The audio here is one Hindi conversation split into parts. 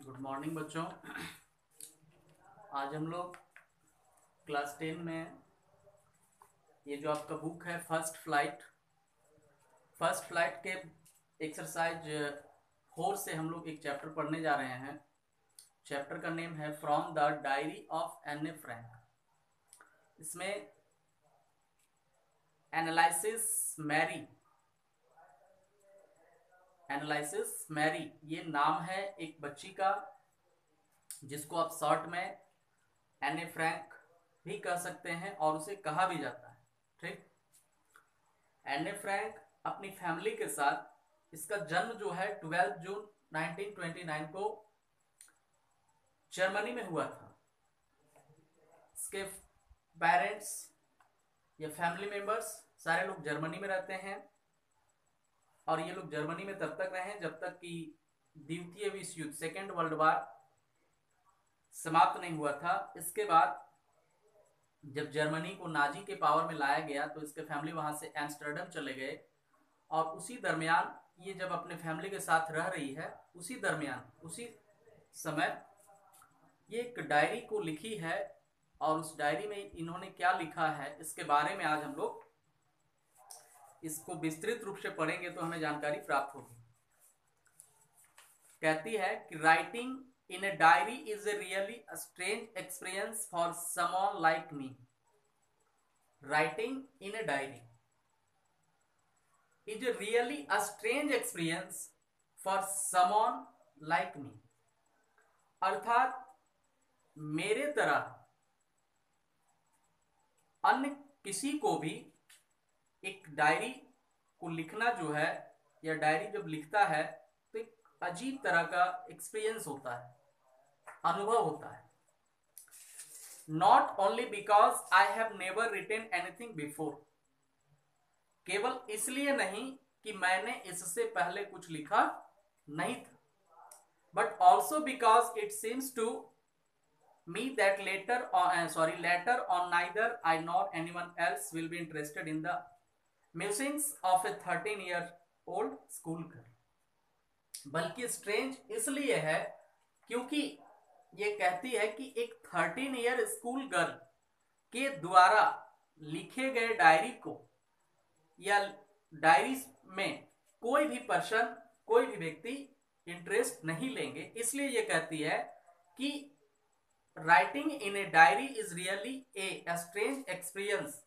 गुड मॉर्निंग बच्चों। आज हम लोग क्लास 10 में ये जो आपका बुक है फर्स्ट फ्लाइट के एक्सरसाइज 4 से हम लोग एक चैप्टर पढ़ने जा रहे हैं। चैप्टर का नेम है from the diary of Anne Frank. इसमें एनालिसिस मैरी ये नाम है एक बच्ची का, जिसको आप शॉर्ट में एने फ्रैंक भी कह सकते हैं और उसे कहा भी जाता है। ठीक, एने फ्रैंक अपनी फैमिली के साथ, इसका जन्म जो है 12 जून 1929 को जर्मनी में हुआ था। इसके पेरेंट्स या फैमिली मेंबर्स सारे लोग जर्मनी में रहते हैं और ये लोग जर्मनी में तब तक रहे जब तक कि द्वितीय विश्व युद्ध सेकेंड वर्ल्ड वार समाप्त नहीं हुआ था। इसके बाद जब जर्मनी को नाजी के पावर में लाया गया तो इसके फैमिली वहां से एम्स्टर्डम चले गए और उसी दरमियान ये जब अपने फैमिली के साथ रह रही है उसी समय ये एक डायरी को लिखी है और उस डायरी में इन्होंने क्या लिखा है इसके बारे में आज हम लोग इसको विस्तृत रूप से पढ़ेंगे तो हमें जानकारी प्राप्त होगी। कहती है कि writing in a diary is a really a strange experience for someone like me. Writing in a diary is a really a strange experience for someone like me. अर्थात मेरे तरह अन्य किसी को भी एक डायरी को लिखना जो है या डायरी जब लिखता है तो एक अजीब तरह का एक्सपीरियंस होता है, अनुभव होता है। Not only because I have never written anything before, केवल इसलिए नहीं कि मैंने इससे पहले कुछ लिखा नहीं था, but also because it seems to me that later on neither I nor anyone else will be interested in the musings of a 13-year-old school girl. बल्कि स्ट्रेंज इसलिए है क्योंकि ये कहती है कि एक 13 ईयर स्कूल गर्ल के द्वारा लिखे गए डायरी को या डायरी में कोई भी पर्सन, कोई भी व्यक्ति इंटरेस्ट नहीं लेंगे। इसलिए ये कहती है कि writing in a diary is really a strange experience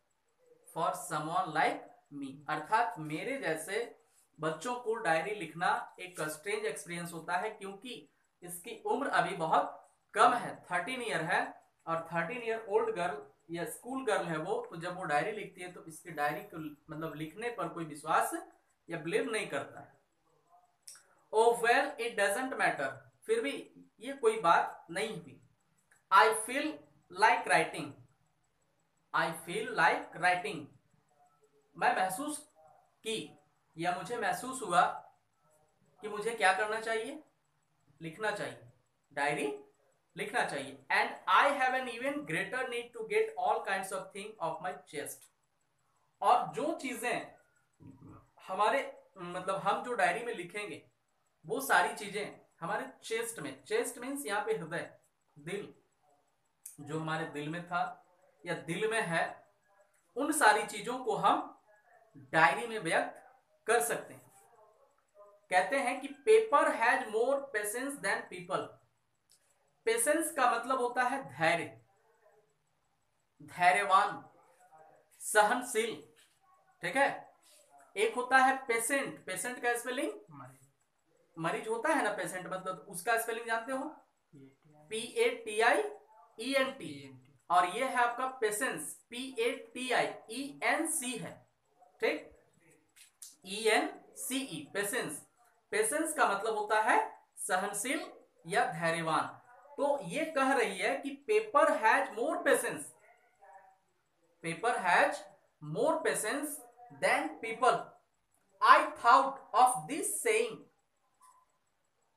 for someone like me, अर्थात मेरे जैसे बच्चों को डायरी लिखना एक स्ट्रेंज एक्सपीरियंस होता है क्योंकि इसकी उम्र अभी बहुत कम है, 13 ईयर है और 13-year-old गर्ल या स्कूल गर्ल है वो, तो जब वो डायरी लिखती है तो इसकी डायरी को मतलब लिखने पर कोई विश्वास या बिलीव नहीं करता है। ओ वेल इट डजंट मैटर, फिर भी ये कोई बात नहीं हुई। आई फील लाइक राइटिंग, मैं महसूस की या मुझे महसूस हुआ कि मुझे क्या करना चाहिए, लिखना चाहिए, डायरी लिखना चाहिए। And I have an even greater need to get all kinds of thing off my chest, और जो चीजें हमारे मतलब हम जो डायरी में लिखेंगे वो सारी चीजें हमारे चेस्ट में, चेस्ट मीन्स यहाँ पे हृदय, दिल, जो हमारे दिल में था या दिल में है, उन सारी चीजों को हम डायरी में व्यक्त कर सकते हैं। कहते हैं कि paper has more patience than people. Patience का मतलब होता है धैर्य, धैर्यवान, सहनशील। ठीक है, एक होता है पेशेंट, पेशेंट का स्पेलिंग मरीज होता है ना, पेशेंट मतलब उसका स्पेलिंग जानते हो, PATIENT, और ये है आपका पेशेंस, PATIENC है। ठीक, ENCE, पेशेंस। पेशेंस का मतलब होता है सहनशील या धैर्यवान। तो ये कह रही है कि paper has more patience than people. I thought of this saying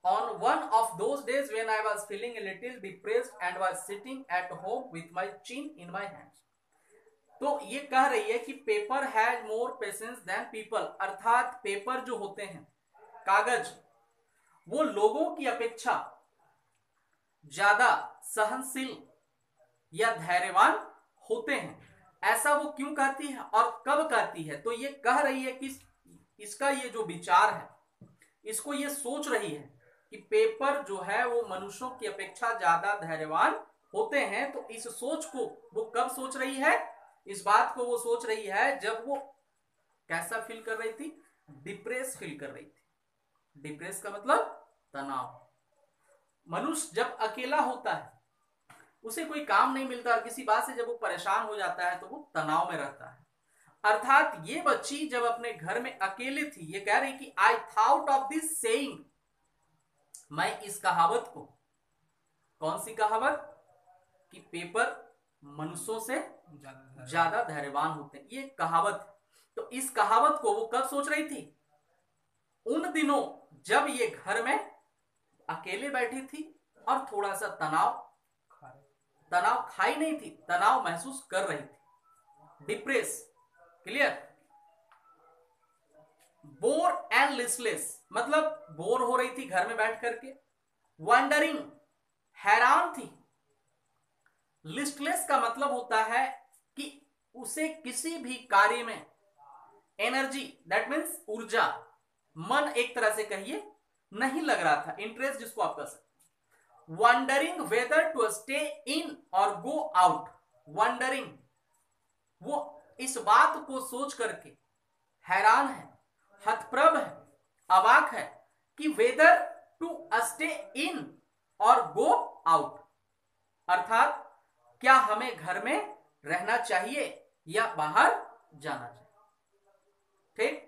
on one of those days when I was feeling a little depressed and was sitting at home with my chin in my hands। तो ये कह रही है कि paper has more patience than people, अर्थात पेपर जो होते हैं, कागज, वो लोगों की अपेक्षा ज्यादा सहनशील या धैर्यवान होते हैं। ऐसा वो क्यों कहती है और कब कहती है? तो ये कह रही है कि इसका ये जो विचार है, इसको ये सोच रही है कि पेपर जो है वो मनुष्यों की अपेक्षा ज्यादा धैर्यवान होते हैं। तो इस सोच को वो कब सोच रही है? इस बात को वो सोच रही है जब वो कैसा फील कर रही थी? डिप्रेस फील कर रही थी। डिप्रेस का मतलब तनाव। मनुष्य जब अकेला होता है, उसे कोई काम नहीं मिलता और किसी बात से जब वो परेशान हो जाता है तो वो तनाव में रहता है। अर्थात ये बच्ची जब अपने घर में अकेले थी, ये कह रही कि आई थॉट ऑफ दिस सेइंग, मैं इस कहावत को, कौन सी कहावत? कि पेपर मनुष्यों से ज्यादा धैर्यवान होते हैं, ये कहावत। तो इस कहावत को वो कब सोच रही थी? उन दिनों जब ये घर में अकेले बैठी थी और थोड़ा सा तनाव खाई नहीं थी, तनाव महसूस कर रही थी, depress. Clear? Bore and listless, मतलब बोर हो रही थी घर में बैठ करके। वंडरिंग, हैरान थी। लिस्टलेस का मतलब होता है कि उसे किसी भी कार्य में एनर्जी, दैट मीन्स ऊर्जा, मन एक तरह से कहिए नहीं लग रहा था, इंटरेस्ट जिसको आप कह सकते। Wondering whether to stay in और गो आउट। वंडरिंग, वो इस बात को सोच करके हैरान है, हतप्रभ है, अवाक है कि वेदर टू स्टे इन और गो आउट, अर्थात क्या हमें घर में रहना चाहिए या बाहर जाना चाहिए। ठीक?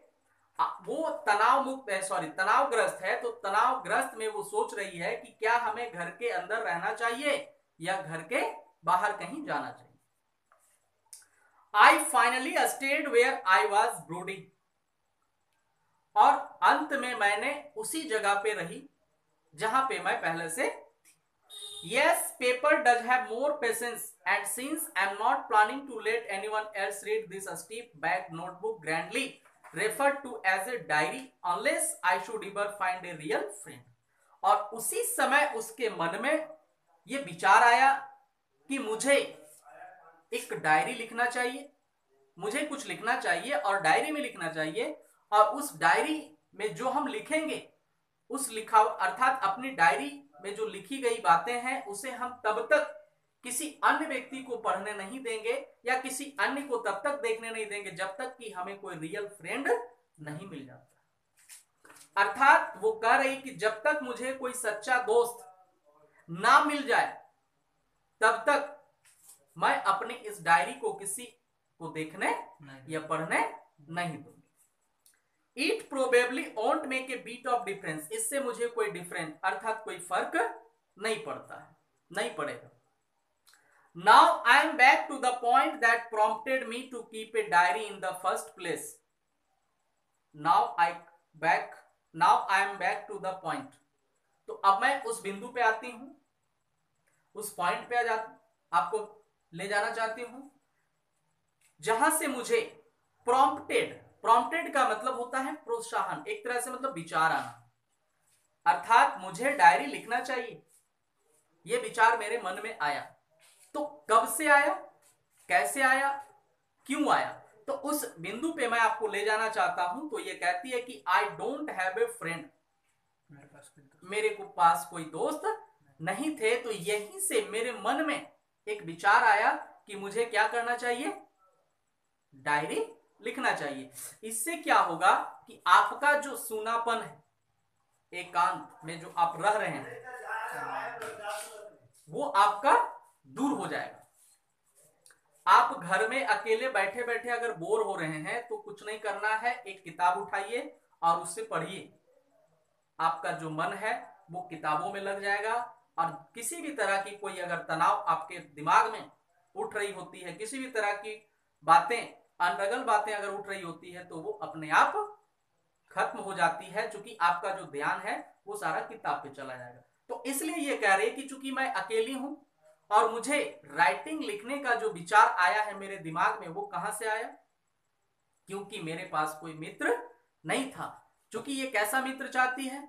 वो तनाव मुक्त है, सॉरी तनावग्रस्त है, तो तनावग्रस्त में वो सोच रही है कि क्या हमें घर के अंदर रहना चाहिए या घर के बाहर कहीं जाना चाहिए। I finally stayed where I was brooding, और अंत में मैंने उसी जगह पे रही जहां पे मैं पहले से। Yes, paper does have more patience, and since I'm not planning to let anyone else read this steep back notebook grandly referred to as a diary unless I should ever find a real friend. और उसी समय उसके मन में ये विचार आया कि मुझे एक डायरी लिखना चाहिए, मुझे कुछ लिखना चाहिए और डायरी में लिखना चाहिए, और उस डायरी में जो हम लिखेंगे, उस लिखा अर्थात अपनी डायरी में जो लिखी गई बातें हैं उसे हम तब तक किसी अन्य व्यक्ति को पढ़ने नहीं देंगे या किसी अन्य को तब तक देखने नहीं देंगे जब तक कि हमें कोई रियल फ्रेंड नहीं मिल जाता। अर्थात वो कह रही कि जब तक मुझे कोई सच्चा दोस्त ना मिल जाए तब तक मैं अपनी इस डायरी को किसी को देखने या पढ़ने नहीं दूंगी। It probably won't make a bit of difference, इससे मुझे कोई डिफरेंस अर्थात कोई फर्क नहीं पड़ता है, नहीं पड़ेगा। Now I am back to the point that prompted me to keep a diary in the first place. Now I am back to the point. तो अब मैं उस बिंदु पे आती हूं, उस पॉइंट पे आपको ले जाना चाहती हूं जहां से मुझे प्रॉम्प्टेड का मतलब होता है प्रोत्साहन, एक तरह से मतलब विचार आना, अर्थात मुझे डायरी लिखना चाहिए, यह विचार मेरे मन में आया। तो कब से आया, कैसे आया, क्यों आया? तो उस बिंदु पे मैं आपको ले जाना चाहता हूं। तो ये कहती है कि I don't have a friend, मेरे को पास कोई दोस्त नहीं थे। तो यहीं से मेरे मन में एक विचार आया कि मुझे क्या करना चाहिए, डायरी लिखना चाहिए। इससे क्या होगा कि आपका जो सूनापन है, एकांत में जो आप रह रहे हैं, वो आपका दूर हो जाएगा। आप घर में अकेले बैठे बैठे अगर बोर हो रहे हैं तो कुछ नहीं करना है, एक किताब उठाइए और उससे पढ़िए। आपका जो मन है वो किताबों में लग जाएगा, और किसी भी तरह की कोई अगर तनाव आपके दिमाग में उठ रही होती है, किसी भी तरह की बातें, अनर्गल बातें अगर उठ रही होती है, तो वो अपने आप खत्म हो जाती है, क्योंकि आपका जो ध्यान है वो सारा किताब पे चला जाएगा। तो इसलिए ये कह रहे हैं कि चूंकि मैं अकेली हूं और मुझे राइटिंग लिखने का जो विचार आया है मेरे दिमाग में, वो कहां से आया? क्योंकि मेरे पास कोई मित्र नहीं था। क्योंकि ये कैसा मित्र चाहती है?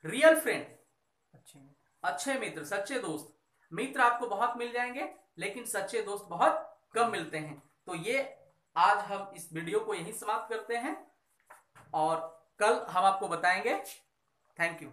Real friend. अच्छे मित्र, सच्चे दोस्त, मित्र आपको बहुत मिल जाएंगे लेकिन सच्चे दोस्त बहुत कम मिलते हैं। तो ये आज हम इस वीडियो को यहीं समाप्त करते हैं और कल हम आपको बताएंगे। Thank you.